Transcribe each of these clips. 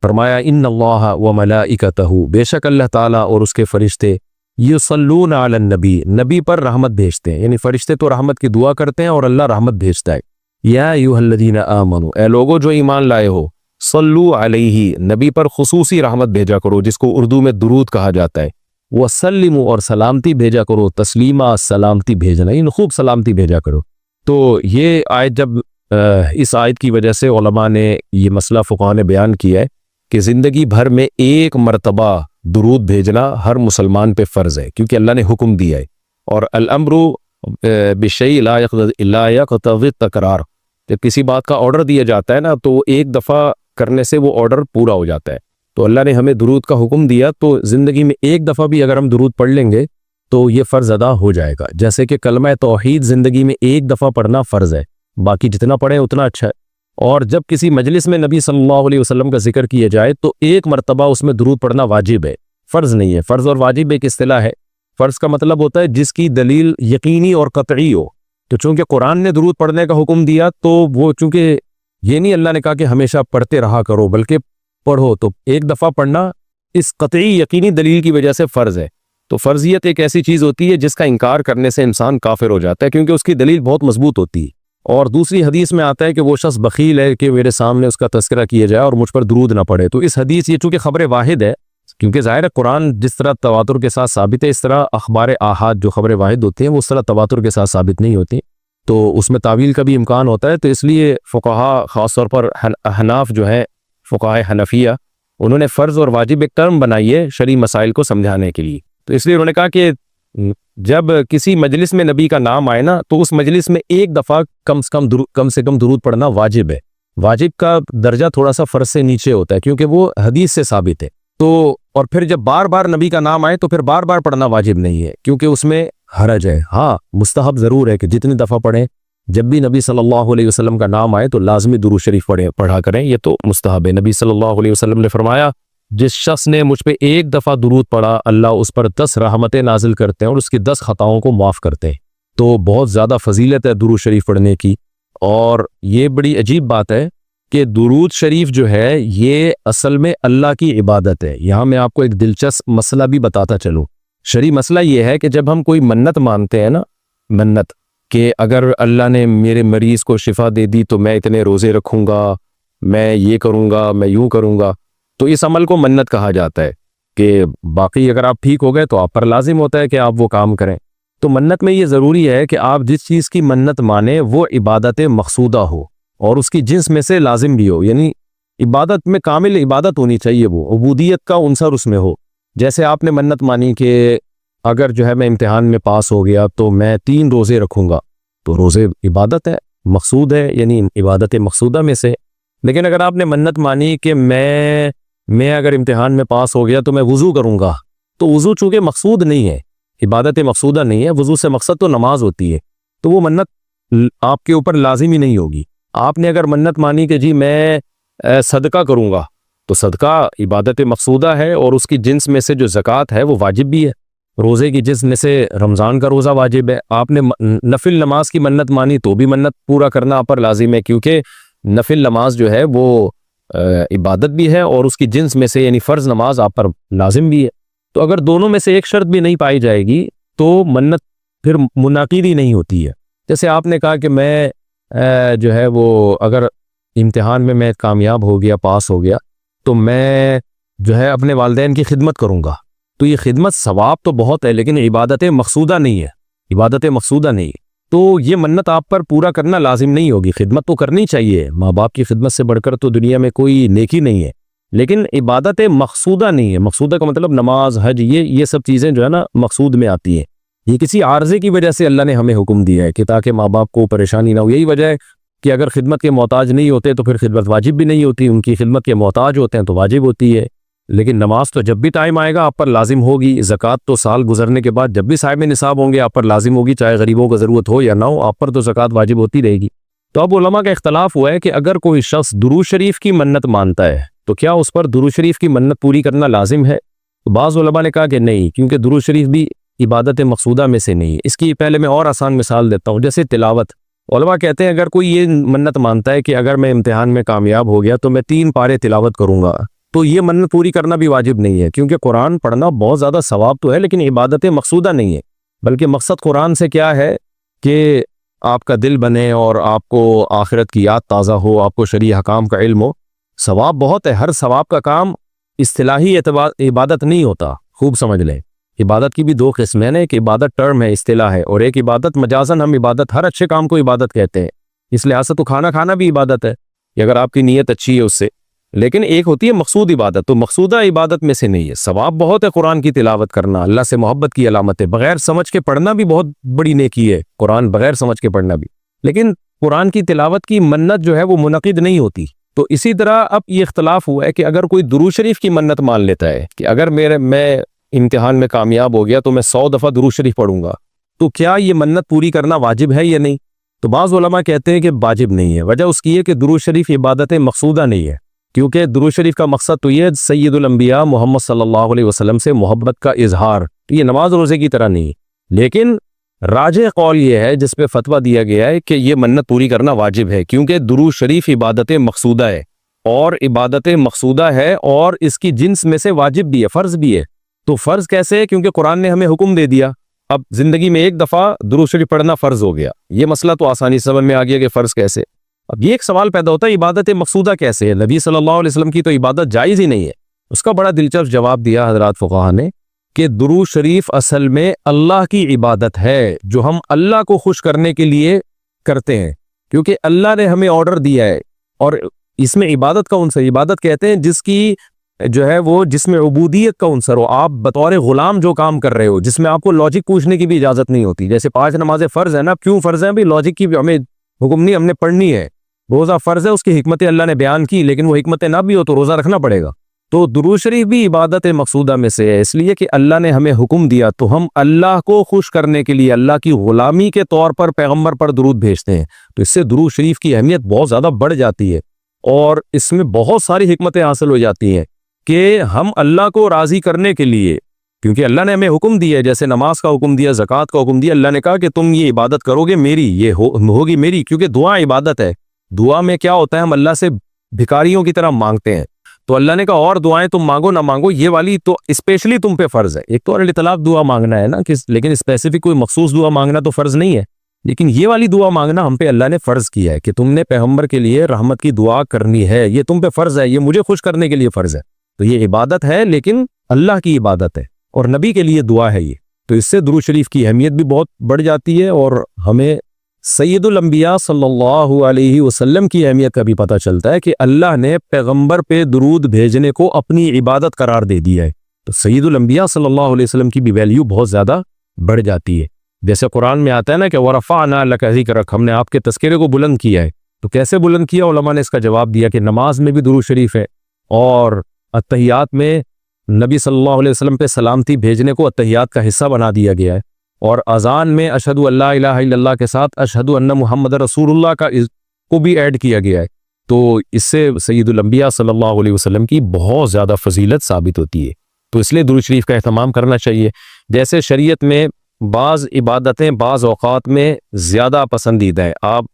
فرمایا ان اللہ و ملائکتہ، بے شک اللہ تعالیٰ اور اس کے فرشتے یصلون علی النبی، نبی پر رحمت بھیجتے ہیں، یعنی فرشتے تو رحمت کی دعا کرتے ہیں اور اللہ رحمت بھیجتا ہے۔ یا ایھا الذین آمنوا، اے لوگو جو ایمان لائے ہو، صلو علیہ، نبی پر خصوصی رحمت بھیجا کرو جس کو اردو میں درود کہا جاتا ہے، وسلموا، اور سلامتی بھیجا کرو، تسلیمہ، سلامتی بھیجنا، ان خوب سلامتی بھیجا کرو۔ تو یہ آیت جب اس آیت کی وجہ سے علماء نے یہ مسئلہ فقہاء نے بیان کیا ہے کہ زندگی بھر میں ایک مرتبہ درود بھیجنا ہر مسلمان پہ فرض ہے، کیونکہ اللہ نے حکم دیا ہے، اور الامر بالشیء لا یقتضی التکرار، جب کسی بات کا آرڈر دیا جاتا ہے نا تو ایک دفعہ کرنے سے وہ آرڈر پورا ہو جاتا ہے۔ تو اللہ نے ہمیں درود کا حکم دیا، تو زندگی میں ایک دفعہ بھی اگر ہم درود پڑھ لیں گے تو یہ فرض ادا ہو جائے گا، جیسے کہ کلمہ توحید زندگی میں ایک دفعہ پڑھنا فرض ہے، باقی جتنا پڑھیں اتنا اچھا ہے۔ اور جب کسی مجلس میں نبی صلی اللہ علیہ وسلم کا ذکر کیا جائے تو ایک مرتبہ اس میں درود پڑھنا واجب ہے، فرض نہیں ہے۔ فرض اور واجب ایک اصطلاح ہے۔ فرض کا مطلب ہوتا ہے جس کی دلیل یقینی اور قطعی ہو، تو چونکہ قرآن نے درود پڑھنے کا حکم دیا تو وہ چونکہ یہ نہیں اللہ نے کہا کہ ہمیشہ پڑھتے رہا کرو، بلکہ پڑھو، تو ایک دفعہ پڑھنا اس قطعی یقینی دلیل کی وجہ سے فرض ہے۔ تو فرضیت ایک ایسی چیز ہوتی ہے جس کا انکار کرنے سے انسان کافر ہو جاتا ہے، کیونکہ اس کی دلیل بہت مضبوط ہوتی ہے۔ اور دوسری حدیث میں آتا ہے کہ وہ شخص بخیل ہے کہ میرے سامنے اس کا تذکرہ کیا جائے اور مجھ پر درود نہ پڑھے۔ تو اس حدیث یہ چونکہ خبر واحد ہے، کیونکہ ظاہر ہے قرآن جس طرح تواتر کے ساتھ ثابت ہے، اس طرح اخبار آحاد جو خبر واحد ہوتے ہیں وہ اس طرح تواتر کے ساتھ ثابت نہیں ہوتی، تو اس میں تعویل کا بھی امکان ہوتا ہے۔ تو اس لیے فقہاء، خاص طور پر حناف جو ہیں، فقہاء حنفیہ، انہوں نے فرض اور واجب ایک ٹرم بنائی ہے شرعی مسائل کو سمجھانے کے لیے۔ تو اس لیے انہوں نے کہا کہ جب کسی مجلس میں نبی کا نام آئے نا تو اس مجلس میں ایک دفعہ کم سے کم درود پڑھنا واجب ہے۔ واجب کا درجہ تھوڑا سا فرض سے نیچے ہوتا ہے کیونکہ وہ حدیث سے ثابت ہے۔ تو اور پھر جب بار بار نبی کا نام آئے تو پھر بار بار پڑھنا واجب نہیں ہے کیونکہ اس میں حرج ہے۔ ہاں مستحب ضرور ہے کہ جتنی دفعہ پڑھیں، جب بھی نبی صلی اللہ علیہ وسلم کا نام آئے تو لازمی درود شریف پڑھا کریں، یہ تو مستحب ہے۔ نبی صلی اللہ علیہ وسلم نے فرمایا جس شخص نے مجھ پہ ایک دفعہ درود پڑھا اللہ اس پر 10 رحمتیں نازل کرتے ہیں اور اس کی 10 خطاؤں کو معاف کرتے ہیں۔ تو بہت زیادہ فضیلت ہے درود شریف پڑھنے کی، اور یہ بڑی عجیب بات ہے کہ درود شریف جو ہے یہ اصل میں اللہ کی عبادت ہے۔ یہاں میں آپ کو ایک دلچسپ مسئلہ بھی بتاتا چلوں۔ شرعی مسئلہ یہ ہے کہ جب ہم کوئی منت مانتے ہیں نا، منت کہ اگر اللہ نے میرے مریض کو شفا دے دی تو میں اتنے روزے رکھوں گا، میں یہ کروں گا، میں یوں کروں گا، تو اس عمل کو منت کہا جاتا ہے کہ باقی اگر آپ ٹھیک ہو گئے تو آپ پر لازم ہوتا ہے کہ آپ وہ کام کریں۔ تو منت میں یہ ضروری ہے کہ آپ جس چیز کی منت مانیں وہ عبادت مقصودہ ہو اور اس کی جنس میں سے لازم بھی ہو، یعنی عبادت میں کامل عبادت ہونی چاہیے، وہ عبودیت کا عنصر اس میں ہو۔ جیسے آپ نے منت مانی کہ اگر جو ہے میں امتحان میں پاس ہو گیا تو میں 3 روزے رکھوں گا، تو روزے عبادت ہے، مقصود ہے، یعنی عبادت مقصودہ میں سے۔ لیکن اگر آپ نے منت مانی کہ میں اگر امتحان میں پاس ہو گیا تو میں وضو کروں گا، تو وضو چونکہ مقصود نہیں ہے، عبادت مقصودہ نہیں ہے، وضو سے مقصد تو نماز ہوتی ہے، تو وہ منت آپ کے اوپر لازمی نہیں ہوگی۔ آپ نے اگر منت مانی کہ جی میں صدقہ کروں گا، تو صدقہ عبادت مقصودہ ہے اور اس کی جنس میں سے جو زکوٰۃ ہے وہ واجب بھی ہے۔ روزے کی جنس میں سے رمضان کا روزہ واجب ہے۔ آپ نے نفل نماز کی منت مانی تو بھی منت پورا کرنا آپ پر لازم ہے، کیونکہ نفل نماز جو ہے وہ عبادت بھی ہے اور اس کی جنس میں سے یعنی فرض نماز آپ پر لازم بھی ہے۔ تو اگر دونوں میں سے ایک شرط بھی نہیں پائی جائے گی تو منت پھر منعقد ہی نہیں ہوتی ہے۔ جیسے آپ نے کہا کہ میں جو ہے وہ اگر امتحان میں کامیاب ہو گیا، پاس ہو گیا، تو میں جو ہے اپنے والدین کی خدمت کروں گا، تو یہ خدمت ثواب تو بہت ہے لیکن عبادت مقصودہ نہیں ہے، عبادت مقصودہ نہیں، تو یہ منت آپ پر پورا کرنا لازم نہیں ہوگی۔ خدمت تو کرنی چاہیے، ماں باپ کی خدمت سے بڑھ کر تو دنیا میں کوئی نیکی نہیں ہے، لیکن عبادت مقصودہ نہیں ہے۔ مقصودہ کا مطلب نماز، حج، یہ سب چیزیں جو ہے نا مقصود میں آتی ہیں۔ یہ کسی عارضے کی وجہ سے اللہ نے ہمیں حکم دیا ہے کہ تاکہ ماں باپ کو پریشانی نہ ہو۔ یہی وجہ ہے کہ اگر خدمت کے محتاج نہیں ہوتے تو پھر خدمت واجب بھی نہیں ہوتی، ان کی خدمت کے محتاج ہوتے ہیں تو واجب ہوتی ہے۔ لیکن نماز تو جب بھی ٹائم آئے گا آپ پر لازم ہوگی، زکوٰۃ تو سال گزرنے کے بعد جب بھی صاحب نصاب ہوں گے آپ پر لازم ہوگی، چاہے غریبوں کو ضرورت ہو یا نہ ہو، آپ پر تو زکوٰۃ واجب ہوتی رہے گی۔ تو اب علماء کا اختلاف ہوا ہے کہ اگر کوئی شخص درود شریف کی منت مانتا ہے تو کیا اس پر درود شریف کی منت پوری کرنا لازم ہے؟ تو بعض علماء نے کہا کہ نہیں، کیونکہ درود شریف بھی عبادت مقصودہ میں سے نہیں ہے۔ اس کی پہلے میں اور آسان مثال دیتا ہوں، جیسے تلاوت۔ علماء کہتے ہیں اگر کوئی یہ منت مانتا ہے کہ اگر میں امتحان میں کامیاب ہو گیا تو میں 3 پارے تلاوت کروں گا، تو یہ منت پوری کرنا بھی واجب نہیں ہے، کیونکہ قرآن پڑھنا بہت زیادہ ثواب تو ہے لیکن عبادت مقصودہ نہیں ہے، بلکہ مقصد قرآن سے کیا ہے کہ آپ کا دل بنے اور آپ کو آخرت کی یاد تازہ ہو، آپ کو شرعی احکام کا علم ہو۔ ثواب بہت ہے، ہر ثواب کا کام اصطلاحی عبادت نہیں ہوتا، خوب سمجھ لیں۔ عبادت کی بھی دو قسمیں ہیں، ایک عبادت ٹرم ہے، اصطلاح ہے، اور ایک عبادت مجازن ہم عبادت، ہر اچھے کام کو عبادت کہتے ہیں۔ اس لحاظ سے تو کھانا کھانا بھی عبادت ہے کہ اگر آپ کی نیت اچھی ہے اس سے، لیکن ایک ہوتی ہے مقصود عبادت، تو مقصودہ عبادت میں سے نہیں ہے۔ ثواب بہت ہے قرآن کی تلاوت کرنا، اللہ سے محبت کی علامت ہے، بغیر سمجھ کے پڑھنا بھی بہت بڑی نیکی ہے، قرآن بغیر سمجھ کے پڑھنا بھی، لیکن قرآن کی تلاوت کی منت جو ہے وہ منعقد نہیں ہوتی۔ تو اسی طرح اب یہ اختلاف ہوا ہے کہ اگر کوئی درود شریف کی منت مان لیتا ہے کہ اگر میں امتحان میں کامیاب ہو گیا تو میں 100 دفعہ درود شریف پڑھوں گا، تو کیا یہ منت پوری کرنا واجب ہے یا نہیں؟ تو بعض علماء کہتے ہیں کہ واجب نہیں ہے۔ وجہ اس کی ہے کہ درود شریف عبادت مقصودہ نہیں ہے، کیونکہ درود شریف کا مقصد تو یہ سید الانبیاء محمد صلی اللہ علیہ وسلم سے محبت کا اظہار، تو یہ نماز روزے کی طرح نہیں۔ لیکن راجح قول یہ ہے، جس پہ فتویٰ دیا گیا ہے، کہ یہ منت پوری کرنا واجب ہے، کیونکہ درود شریف عبادت مقصودہ ہے، اور عبادت مقصودہ ہے اور اس کی جنس میں سے واجب بھی ہے، فرض بھی ہے۔ تو فرض کیسے ہے؟ کیونکہ قرآن نے ہمیں حکم دے دیا، اب زندگی میں ایک دفعہ درود شریف پڑھنا فرض ہو گیا، یہ مسئلہ تو آسانی سے سمجھ میں آ گیا کہ فرض کیسے۔ اب یہ ایک سوال پیدا ہوتا ہے عبادت مقصودہ کیسے ہے؟ نبی صلی اللہ علیہ وسلم کی تو عبادت جائز ہی نہیں ہے۔ اس کا بڑا دلچسپ جواب دیا حضرات فقہا نے کہ درود شریف اصل میں اللہ کی عبادت ہے، جو ہم اللہ کو خوش کرنے کے لیے کرتے ہیں، کیونکہ اللہ نے ہمیں آرڈر دیا ہے، اور اس میں عبادت کا عنصر، عبادت کہتے ہیں جس کی جو ہے وہ جس میں عبودیت کا عنصر ہو، آپ بطور غلام جو کام کر رہے ہو، جس میں آپ کو لاجک پوچھنے کی بھی اجازت نہیں ہوتی۔ جیسے 5 نمازیں فرض ہیں نا، کیوں فرض ہیں؟ بھی لاجک کی ہمیں حکم نہیں، ہم نے پڑھنی ہے۔ روزہ فرض ہے، اس کی حکمت اللہ نے بیان کی، لیکن وہ حکمت نہ بھی ہو تو روزہ رکھنا پڑے گا۔ تو درود شریف بھی عبادت مقصودہ میں سے ہے، اس لیے کہ اللہ نے ہمیں حکم دیا، تو ہم اللہ کو خوش کرنے کے لیے اللہ کی غلامی کے طور پر پیغمبر پر درود بھیجتے ہیں۔ تو اس سے درود شریف کی اہمیت بہت زیادہ بڑھ جاتی ہے، اور اس میں بہت ساری حکمتیں حاصل ہو جاتی ہیں کہ ہم اللہ کو راضی کرنے کے لیے، کیونکہ اللہ نے ہمیں حکم دیا ہے، جیسے نماز کا حکم دیا، زکوٰۃ کا حکم دیا، اللہ نے کہا کہ تم یہ عبادت کرو گے میری، یہ ہوگی میری، کیونکہ دعا عبادت ہے۔ دعا میں کیا ہوتا ہے؟ ہم اللہ سے بھکاریوں کی طرح مانگتے ہیں، تو اللہ نے کہا اور دعائیں تم مانگو نہ مانگو، یہ والی تو اسپیشلی تم پہ فرض ہے۔ ایک تو الاطلاق دعا مانگنا ہے نا، لیکن اسپیسیفک کوئی مخصوص دعا مانگنا تو فرض نہیں ہے، لیکن یہ والی دعا مانگنا ہم پہ اللہ نے فرض کیا ہے کہ تم نے پیغمبر کے لیے رحمت کی دعا کرنی ہے، یہ تم پہ فرض ہے، یہ مجھے خوش کرنے کے لیے فرض ہے۔ تو یہ عبادت ہے، لیکن اللہ کی عبادت ہے، اور نبی کے لیے دعا ہے یہ۔ تو اس سے درود شریف کی اہمیت بھی بہت بڑھ جاتی ہے، اور ہمیں سید الانبیاء صلی اللہ علیہ وسلم کی اہمیت کا بھی پتہ چلتا ہے کہ اللہ نے پیغمبر پہ درود بھیجنے کو اپنی عبادت قرار دے دیا ہے۔ تو سید الانبیاء صلی اللہ علیہ وسلم کی بھی ویلیو بہت زیادہ بڑھ جاتی ہے۔ جیسے قرآن میں آتا ہے نا کہ وَرَفَعْنَا لَكَ ذِكْرَكَ، ہم نے آپ کے تذکرے کو بلند کیا ہے۔ تو کیسے بلند کیا؟ علماء نے اس کا جواب دیا کہ نماز میں بھی درود شریف ہے، اور اتحیات میں نبی صلی اللہ علیہ وسلم پہ سلامتی بھیجنے کو اتحیات کا حصہ بنا دیا گیا ہے، اور اذان میں اشہد ان لا الہ الا اللہ کے ساتھ اشہد ان محمد رسول اللہ کو بھی ایڈ کیا گیا ہے۔ تو اس سے سید الانبیاء صلی اللہ علیہ وسلم کی بہت زیادہ فضیلت ثابت ہوتی ہے، تو اس لیے درود شریف کا اہتمام کرنا چاہیے۔ جیسے شریعت میں بعض عبادتیں بعض اوقات میں زیادہ پسندیدہ ہیں، آپ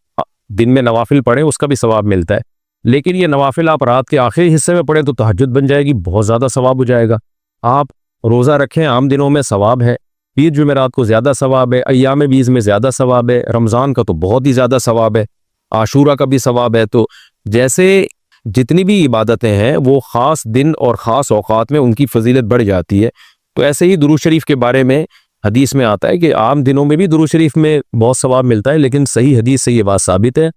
دن میں نوافل پڑھیں اس کا بھی ثواب ملتا ہے، لیکن یہ نوافل آپ رات کے آخری حصے میں پڑھیں تو تہجد بن جائے گی، بہت زیادہ ثواب ہو جائے گا۔ آپ روزہ رکھیں، عام دنوں میں ثواب ہے، پیر جمعرات کو زیادہ ثواب ہے، ایام بیز میں زیادہ ثواب ہے، رمضان کا تو بہت ہی زیادہ ثواب ہے، عاشورہ کا بھی ثواب ہے۔ تو جیسے جتنی بھی عبادتیں ہیں وہ خاص دن اور خاص اوقات میں ان کی فضیلت بڑھ جاتی ہے، تو ایسے ہی درود شریف کے بارے میں حدیث میں آتا ہے کہ عام دنوں میں بھی درود شریف میں بہت ثواب ملتا ہے، لیکن صحیح حدیث سے یہ بات ثابت ہے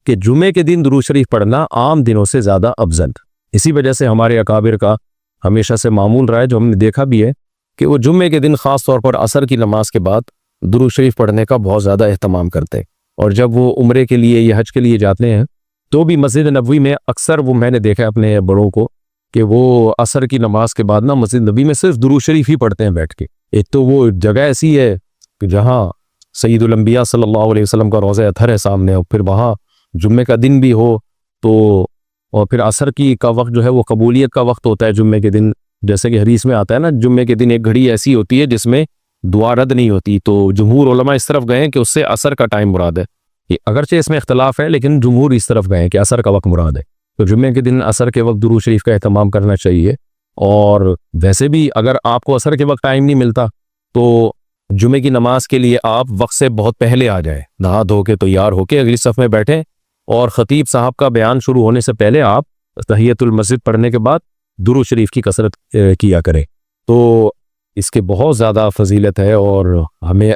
کہ جمعے کے دن درود شریف پڑھنا عام دنوں سے زیادہ افضل۔ اسی وجہ سے ہمارے اکابر کا ہمیشہ سے معمول رہا ہے، جو ہم نے دیکھا بھی ہے کہ وہ جمعے کے دن خاص طور پر عصر کی نماز کے بعد درود شریف پڑھنے کا بہت زیادہ اہتمام کرتے ہیں، اور جب وہ عمرے کے لیے یا حج کے لیے جاتے ہیں تو بھی مسجد نبوی میں اکثر وہ میں نے دیکھا ہے اپنے بڑوں کو کہ وہ عصر کی نماز کے بعد نا مسجد نبوی میں صرف درود شریف ہی پڑھتے ہیں بیٹھ کے۔ ایک تو وہ جگہ ایسی ہے کہ جہاں سید الانبیاء صلی اللہ علیہ وسلم کا روضہ اطہر ہے سامنے، اور پھر وہاں جمعے کا دن بھی ہو تو، اور پھر عصر کی کا وقت جو ہے وہ قبولیت کا وقت ہوتا ہے جمعے کے دن، جیسے کہ حدیث میں آتا ہے نا جمعے کے دن ایک گھڑی ایسی ہوتی ہے جس میں دعا رد نہیں ہوتی، تو جمہور علماء اس طرف گئے ہیں کہ اس سے عصر کا ٹائم مراد ہے۔ اگرچہ اس میں اختلاف ہے لیکن جمہور اس طرف گئے ہیں کہ عصر کا وقت مراد ہے۔ تو جمعے کے دن عصر کے وقت درود شریف کا اہتمام کرنا چاہیے. اور ویسے بھی اگر آپ کو عصر کے وقت ٹائم نہیں ملتا تو جمعے کی نماز کے لیے آپ وقت سے بہت پہلے آ جائیں، نہا دھو کے تیار ہو کے اگلی صف میں بیٹھیں، اور خطیب صاحب کا بیان شروع ہونے سے پہلے آپ تحیۃ المسجد پڑھنے کے بعد درود شریف کی کثرت کیا کریں. تو اس کے بہت زیادہ فضیلت ہے اور ہمیں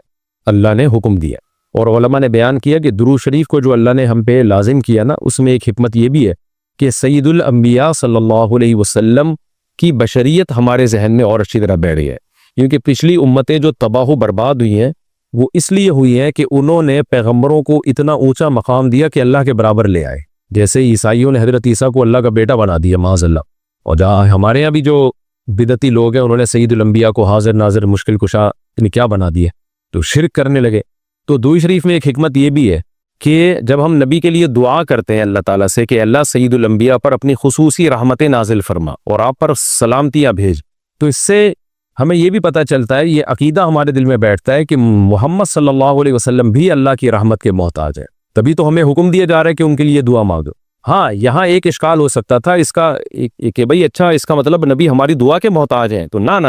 اللہ نے حکم دیا. اور علماء نے بیان کیا کہ درود شریف کو جو اللہ نے ہم پہ لازم کیا نا، اس میں ایک حکمت یہ بھی ہے کہ سید الانبیاء صلی اللہ علیہ وسلم کی بشریت ہمارے ذہن میں اور اچھی طرح بیٹھ گئی ہے. کیونکہ پچھلی امتیں جو تباہ و برباد ہوئی ہیں وہ اس لیے ہوئی ہیں کہ انہوں نے پیغمبروں کو اتنا اونچا مقام دیا کہ اللہ کے برابر لے آئے. جیسے عیسائیوں نے حضرت عیسیٰ کو اللہ کا بیٹا بنا دیا معاذ اللہ، اور جہاں ہمارے یہاں بھی جو بدعتی لوگ ہیں انہوں نے سید الانبیاء کو حاضر ناظر مشکل کشا یعنی کیا بنا دیے، تو شرک کرنے لگے. تو درود شریف میں ایک حکمت یہ بھی ہے کہ جب ہم نبی کے لیے دعا کرتے ہیں اللہ تعالیٰ سے کہ اللہ سید الانبیاء پر اپنی خصوصی رحمتیں نازل فرما اور آپ پر سلامتیاں بھیج، تو اس سے ہمیں یہ بھی پتہ چلتا ہے، یہ عقیدہ ہمارے دل میں بیٹھتا ہے کہ محمد صلی اللہ علیہ وسلم بھی اللہ کی رحمت کے محتاج ہے. تبھی تو ہمیں حکم دیا جا رہا ہے کہ ان کے لیے دعا مانگو. ہاں یہاں ایک اشکال ہو سکتا تھا اس کا کہ بھئی اچھا اس کا مطلب نبی ہماری دعا کے محتاج ہیں. تو نہ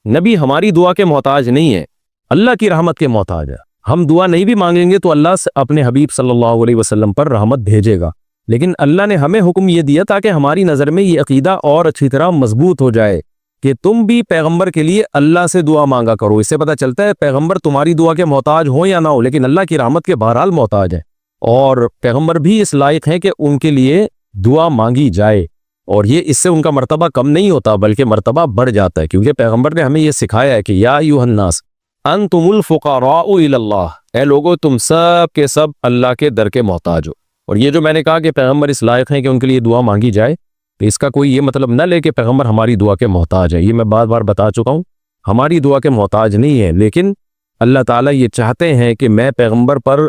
نبی ہماری دعا کے محتاج نہیں ہے، اللہ کی رحمت کے محتاج ہے. ہم دعا نہیں بھی مانگیں گے تو اللہ اپنے حبیب صلی اللہ علیہ وسلم پر رحمت بھیجے گا. لیکن اللہ نے ہمیں حکم یہ دیا تاکہ ہماری نظر میں یہ عقیدہ اور اچھی طرح مضبوط ہو جائے کہ تم بھی پیغمبر کے لیے اللہ سے دعا مانگا کرو. اس سے پتہ چلتا ہے پیغمبر تمہاری دعا کے محتاج ہو یا نہ ہو لیکن اللہ کی رحمت کے بہرحال محتاج ہیں، اور پیغمبر بھی اس لائق ہیں کہ ان کے لیے دعا مانگی جائے. اور یہ اس سے ان کا مرتبہ کم نہیں ہوتا بلکہ مرتبہ بڑھ جاتا ہے، کیونکہ پیغمبر نے ہمیں یہ سکھایا ہے کہ یا ایھا الناس انتم الفقراء الی اللہ، اے لوگو تم سب کے سب اللہ کے در کے محتاج ہو. اور یہ جو میں نے کہا کہ پیغمبر اس لائق ہیں کہ ان کے لیے دعا مانگی جائے، تو اس کا کوئی یہ مطلب نہ لے کہ پیغمبر ہماری دعا کے محتاج ہے. یہ میں بار بار بتا چکا ہوں، ہماری دعا کے محتاج نہیں ہے، لیکن اللہ تعالیٰ یہ چاہتے ہیں کہ میں پیغمبر پر